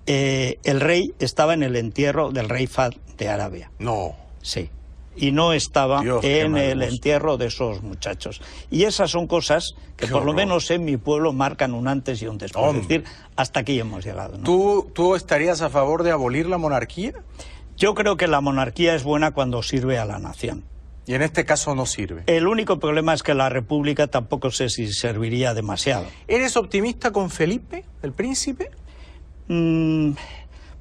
S2: El rey estaba en el entierro del rey Fahd de Arabia.
S1: No.
S2: Sí. Y no estaba en el entierro de esos muchachos. Y esas son cosas que por lo menos en mi pueblo marcan un antes y un después. Es decir, hasta aquí hemos llegado, ¿no?
S1: ¿Tú estarías a favor de abolir la monarquía?
S2: Yo creo que la monarquía es buena cuando sirve a la nación.
S1: Y en este caso no sirve.
S2: El único problema es que la república tampoco sé si serviría demasiado.
S1: ¿Eres optimista con Felipe, el príncipe?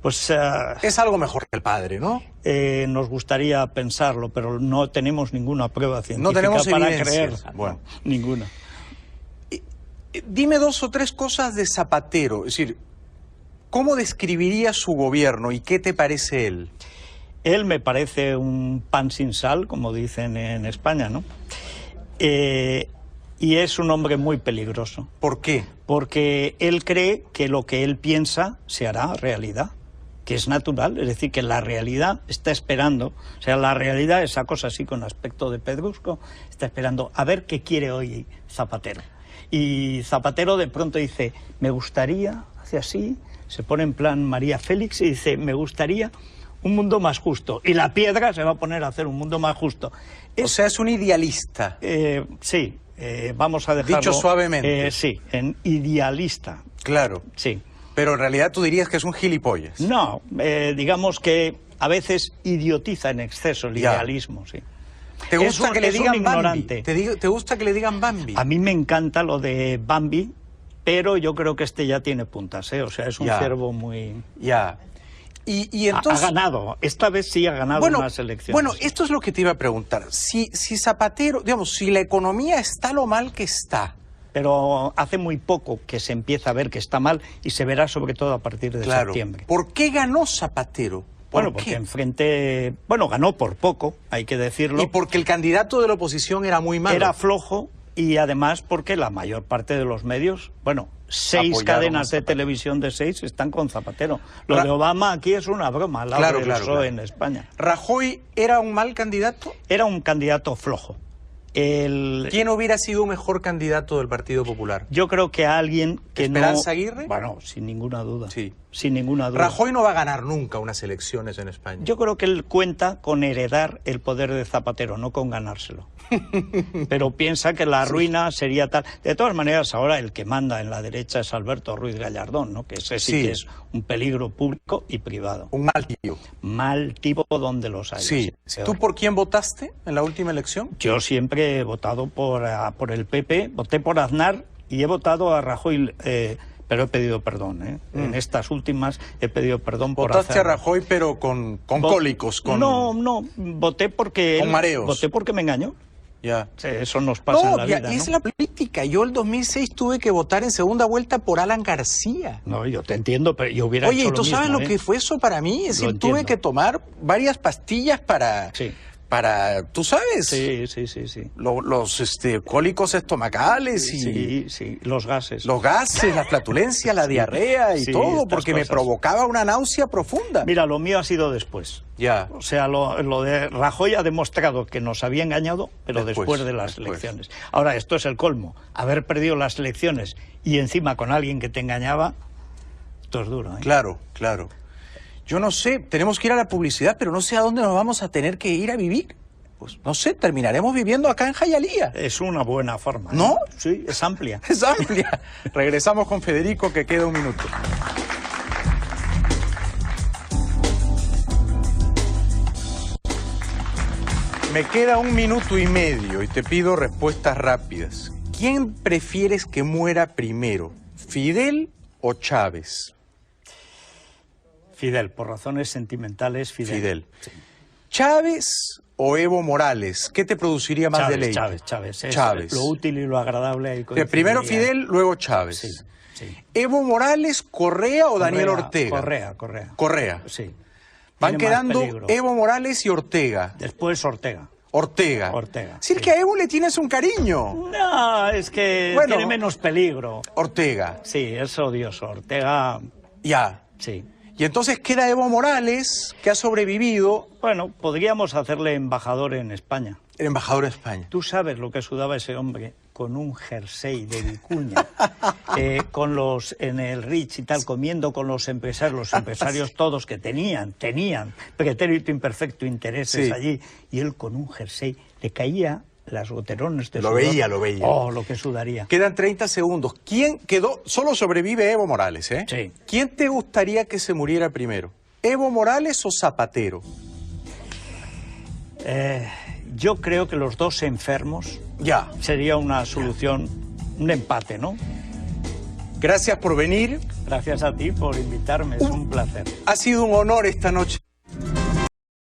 S2: Pues
S1: es algo mejor que el padre, ¿no?
S2: Nos gustaría pensarlo, pero no tenemos ninguna prueba científica
S1: no tenemos
S2: para
S1: evidencias.
S2: creer.
S1: Bueno.
S2: No, ninguna.
S1: Dime 2 o 3 cosas de Zapatero. Es decir, ¿cómo describiría su gobierno y qué te parece él?
S2: Él me parece un pan sin sal, como dicen en España, ¿no? Y es un hombre muy peligroso.
S1: ¿Por qué?
S2: Porque él cree que lo que él piensa se hará realidad, que es natural, es decir, que la realidad está esperando, o sea, la realidad, esa cosa así con aspecto de pedrusco, está esperando a ver qué quiere hoy Zapatero. Y Zapatero de pronto dice, me gustaría, hace así, se pone en plan María Félix y dice, me gustaría un mundo más justo. Y la piedra se va a poner a hacer un mundo más justo.
S1: O sea, es un idealista.
S2: Sí. Vamos a dejarlo...
S1: Dicho suavemente.
S2: Sí, en idealista.
S1: Claro.
S2: Sí.
S1: Pero en realidad tú dirías que es un gilipollas.
S2: No, digamos que a veces idiotiza en exceso el idealismo, sí.
S1: ¿Te gusta que le digan Bambi? ¿Te gusta que le digan Bambi?
S2: A mí me encanta lo de Bambi, pero yo creo que este ya tiene puntas, ¿eh? O sea, es un ciervo muy...
S1: Ya. Y entonces...
S2: Ha ganado, esta vez sí ha ganado unas elecciones.
S1: Bueno, esto es lo que te iba a preguntar. Si Zapatero, digamos, si la economía está lo mal que está...
S2: Pero hace muy poco que se empieza a ver que está mal y se verá sobre todo a partir de septiembre.
S1: ¿Por qué ganó Zapatero?
S2: Bueno, porque enfrente... Bueno, ganó por poco, hay que decirlo.
S1: Y porque el candidato de la oposición era muy malo.
S2: Era flojo y además porque la mayor parte de los medios... Bueno, 6 cadenas de televisión de 6 están con Zapatero. Lo de Obama aquí es una broma, al lado del PSOE en España.
S1: ¿Rajoy era un mal candidato?
S2: Era un candidato flojo.
S1: ¿Quién hubiera sido un mejor candidato del Partido Popular?
S2: Yo creo que alguien que
S1: ¿Esperanza Aguirre?
S2: Bueno, sin ninguna duda.
S1: Sí.
S2: Sin ninguna duda.
S1: Rajoy no va a ganar nunca unas elecciones en España.
S2: Yo creo que él cuenta con heredar el poder de Zapatero, no con ganárselo. Pero piensa que la ruina sería tal... De todas maneras, ahora el que manda en la derecha es Alberto Ruiz Gallardón, ¿no? Que ese sí que es un peligro público y privado.
S1: Un mal tío.
S2: Mal tipo donde los hay.
S1: Sí. ¿Tú por quién votaste en la última elección?
S2: Yo siempre he votado por el PP, voté por Aznar y he votado a Rajoy... pero he pedido perdón, ¿eh? En estas últimas he pedido perdón por hacer...
S1: Votaste a Rajoy, pero con cólicos, con...
S2: No, voté porque...
S1: Con mareos.
S2: Voté porque me engañó.
S1: Ya.
S2: Sí, eso nos pasa en la vida, ¿no?
S1: Es la política. Yo el 2006 tuve que votar en segunda vuelta por Alan García.
S2: No, yo te entiendo, pero yo hubiera hecho lo mismo.
S1: Oye, ¿tú sabes lo que fue eso para mí? Es decir, tuve que tomar varias pastillas para ¿tú sabes?
S2: Sí.
S1: Los cólicos estomacales y...
S2: Sí, los gases.
S1: Los gases, la flatulencia, la diarrea y todo, porque me provocaba una náusea profunda.
S2: Mira, lo mío ha sido después.
S1: Ya.
S2: O sea, lo de Rajoy ha demostrado que nos había engañado, pero después de las elecciones. Ahora, esto es el colmo. Haber perdido las elecciones y encima con alguien que te engañaba, esto es duro, ¿eh?
S1: Claro. Yo no sé, tenemos que ir a la publicidad, pero no sé a dónde nos vamos a tener que ir a vivir. Pues no sé, terminaremos viviendo acá en Jayalía.
S2: Es una buena forma,
S1: ¿No?
S2: Sí, es amplia.
S1: Es amplia. Regresamos con Federico, que queda un minuto. Me queda 1 minuto y medio y te pido respuestas rápidas. ¿Quién prefieres que muera primero, Fidel o Chávez?
S2: Fidel, por razones sentimentales, Fidel.
S1: Sí. ¿Chávez o Evo Morales? ¿Qué te produciría más deleite?
S2: Chávez.
S1: Chávez.
S2: Lo útil y lo agradable.
S1: Primero Fidel, luego Chávez.
S2: Sí.
S1: ¿Evo Morales, Correa o Daniel Ortega?
S2: Correa. Sí.
S1: Van quedando Evo Morales y Ortega.
S2: Después Ortega.
S1: Si es que a Evo le tienes un cariño.
S2: No, es que tiene menos peligro.
S1: Ortega.
S2: Sí, es odioso. Ortega...
S1: Ya.
S2: Sí.
S1: Y entonces queda Evo Morales, que ha sobrevivido.
S2: Bueno, podríamos hacerle embajador en España.
S1: El embajador de España.
S2: Tú sabes lo que sudaba ese hombre con un jersey de vicuña, en el Rich y tal, comiendo con los empresarios todos que tenían pretérito imperfecto intereses allí, y él con un jersey le caía las goterones de sudor.
S1: Lo veía.
S2: Oh, lo que sudaría.
S1: Quedan 30 segundos. ¿Quién quedó? Solo sobrevive Evo Morales, ¿eh?
S2: Sí.
S1: ¿Quién te gustaría que se muriera primero? ¿Evo Morales o Zapatero?
S2: Yo creo que los dos enfermos sería una solución, un empate, ¿no?
S1: Gracias por venir.
S2: Gracias a ti por invitarme, es un placer.
S1: Ha sido un honor esta noche.